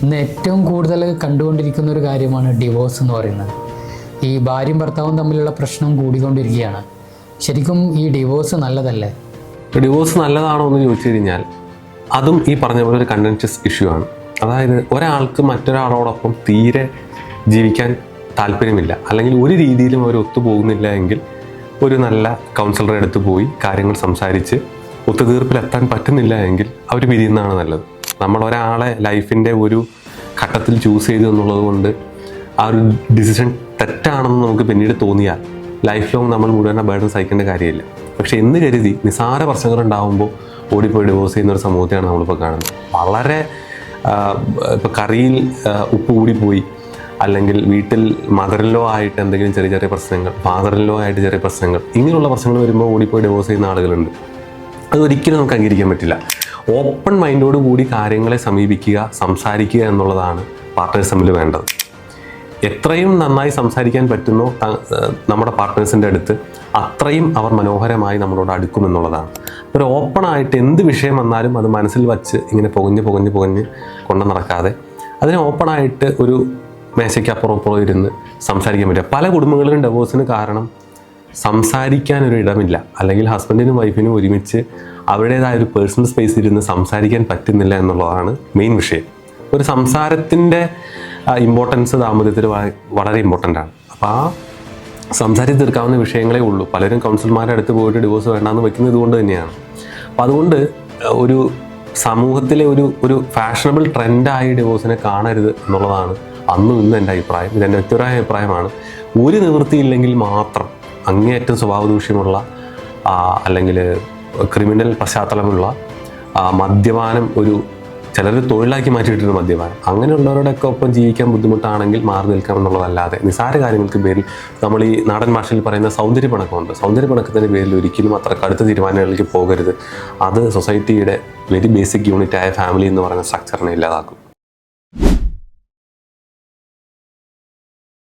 ഇന്ന് ഏറ്റവും കൂടുതൽ കണ്ടുകൊണ്ടിരിക്കുന്ന ഒരു കാര്യമാണ് ഡിവോഴ്സ് എന്ന് പറയുന്നത്. ഈ ഭാര്യയും ഭർത്താവും തമ്മിലുള്ള പ്രശ്നം കൂടിക്കൊണ്ടിരിക്കുകയാണ്. ശരിക്കും ഈ ഡിവോഴ്സ് നല്ലതല്ലേ? ഡിവോഴ്സ് നല്ലതാണോ എന്ന് ചോദിച്ചു കഴിഞ്ഞാൽ അതും ഈ പറഞ്ഞ പോലെ ഒരു കണ്ടൻഷ്യസ് ഇഷ്യൂ ആണ്. അതായത് ഒരാൾക്ക് മറ്റൊരാളോടൊപ്പം തീരെ ജീവിക്കാൻ താല്പര്യമില്ല, അല്ലെങ്കിൽ ഒരു രീതിയിലും അവർ ഒത്തുപോകുന്നില്ല എങ്കിൽ ഒരു നല്ല കൗൺസിലറെ അടുത്ത് പോയി കാര്യങ്ങൾ സംസാരിച്ച് ഒത്തുതീർപ്പിലെത്താൻ പറ്റുന്നില്ല എങ്കിൽ അവർ പിരിയുന്നതാണ് നല്ലത്. നമ്മൾ ഒരാളെ ലൈഫിൻ്റെ ഒരു ഘട്ടത്തിൽ ചൂസ് ചെയ്തു എന്നുള്ളത് കൊണ്ട് ആ ഒരു ഡിസിഷൻ തെറ്റാണെന്ന് നമുക്ക് പിന്നീട് തോന്നിയാൽ ലൈഫ് ലോങ് നമ്മൾ മുഴുവൻ ബേർഡൻ സഹിക്കേണ്ട കാര്യമില്ല. പക്ഷെ എന്ന് കരുതി നിസാര പ്രശ്നങ്ങൾ ഉണ്ടാകുമ്പോൾ ഓടിപ്പോയി ഡിവോഴ്സ് ചെയ്യുന്ന ഒരു സമൂഹത്തെയാണ് നമ്മളിപ്പോൾ കാണുന്നത്. വളരെ ഇപ്പോൾ കറിയിൽ ഉപ്പ് കൂടിപ്പോയി, അല്ലെങ്കിൽ വീട്ടിൽ മദർ ഇൻ ലോ ആയിട്ട് എന്തെങ്കിലും ചെറിയ ചെറിയ പ്രശ്നങ്ങൾ, ഫാദർ ഇൻ ലോ ആയിട്ട് ചെറിയ പ്രശ്നങ്ങൾ, ഇങ്ങനെയുള്ള പ്രശ്നങ്ങൾ വരുമ്പോൾ ഓടിപ്പോയി ഡിവോഴ്സ് ചെയ്യുന്ന ആളുകളുണ്ട്. അതൊരിക്കലും നമുക്ക് അംഗീകരിക്കാൻ പറ്റില്ല. ഓപ്പൺ മൈൻഡോട് കൂടി കാര്യങ്ങളെ സമീപിക്കുക, സംസാരിക്കുക എന്നുള്ളതാണ് പാർട്ട്നേഴ്സ് തമ്മിൽ വേണ്ടത്. എത്രയും നന്നായി സംസാരിക്കാൻ പറ്റുന്നോ നമ്മുടെ പാർട്ട്നേഴ്സിൻ്റെ അടുത്ത്, അത്രയും അവർ മനോഹരമായി നമ്മളോട് അടുക്കുമെന്നുള്ളതാണ്. ഒരു ഓപ്പണായിട്ട് എന്ത് വിഷയം വന്നാലും അത് മനസ്സിൽ വച്ച് ഇങ്ങനെ പുകഞ്ഞ് കൊണ്ട് നടക്കാതെ അതിനെ ഓപ്പണായിട്ട് ഒരു മേശയ്ക്കപ്പുറം ഇരുന്ന് സംസാരിക്കാൻ പറ്റുക. പല കുടുംബങ്ങളിലും ഡിവോഴ്സിന് കാരണം സംസാരിക്കാനൊരു ഇടമില്ല, അല്ലെങ്കിൽ ഹസ്ബൻഡിനും വൈഫിനും ഒരുമിച്ച് അവരുടേതായ ഒരു പേഴ്സണൽ സ്പേസ് ഇരുന്ന് സംസാരിക്കാൻ പറ്റുന്നില്ല എന്നുള്ളതാണ് മെയിൻ വിഷയം. ഒരു സംസാരത്തിൻ്റെ ഇമ്പോർട്ടൻസ് ദാമ്പത്യത്തിൽ വളരെ ഇമ്പോർട്ടൻ്റ് ആണ്. അപ്പോൾ ആ സംസാരിച്ച് തീർക്കാവുന്ന വിഷയങ്ങളേ ഉള്ളൂ. പലരും കൗൺസിലർമാരുടെ അടുത്ത് പോയിട്ട് ഡിവോഴ്സ് വേണ്ടാന്ന് വെക്കുന്നത് ഇതുകൊണ്ട് തന്നെയാണ്. അപ്പോൾ അതുകൊണ്ട് ഒരു സമൂഹത്തിലെ ഒരു ഫാഷനബിൾ ട്രെൻഡായി ഡിവോഴ്സിനെ കാണരുത് എന്നുള്ളതാണ് അന്നും ഇന്നും എൻ്റെ അഭിപ്രായം. ഇതെൻ്റെ വ്യക്തിപരമായ അഭിപ്രായമാണ്. ഒരു നിവൃത്തിയില്ലെങ്കിൽ മാത്രം അങ്ങേയറ്റം സ്വഭാവദൂഷ്യമുള്ള അല്ലെങ്കിൽ ക്രിമിനൽ പശ്ചാത്തലമുള്ള മദ്യപാനം, ചിലർ തൊഴിലാക്കി മാറ്റിയിട്ടൊരു മദ്യപാനം, അങ്ങനെയുള്ളവരുടെയൊക്കെ ഒപ്പം ജീവിക്കാൻ ബുദ്ധിമുട്ടാണെങ്കിൽ മാറി നിൽക്കാം എന്നുള്ളതല്ലാതെ നിസാര കാര്യങ്ങൾക്ക് പേരിൽ നമ്മൾ ഈ നാടൻ ഭാഷയിൽ പറയുന്ന സൗന്ദര്യപ്പണക്കമുണ്ട്. സൗന്ദര്യപ്പണക്കത്തിൻ്റെ പേരിൽ ഒരിക്കലും അത്ര കടുത്ത തീരുമാനങ്ങളിലേക്ക് പോകരുത്. അത് സൊസൈറ്റിയുടെ വെരി ബേസിക് യൂണിറ്റായ ഫാമിലി എന്ന് പറയുന്ന സ്ട്രക്ചറിനെ ഇല്ലാതാക്കും.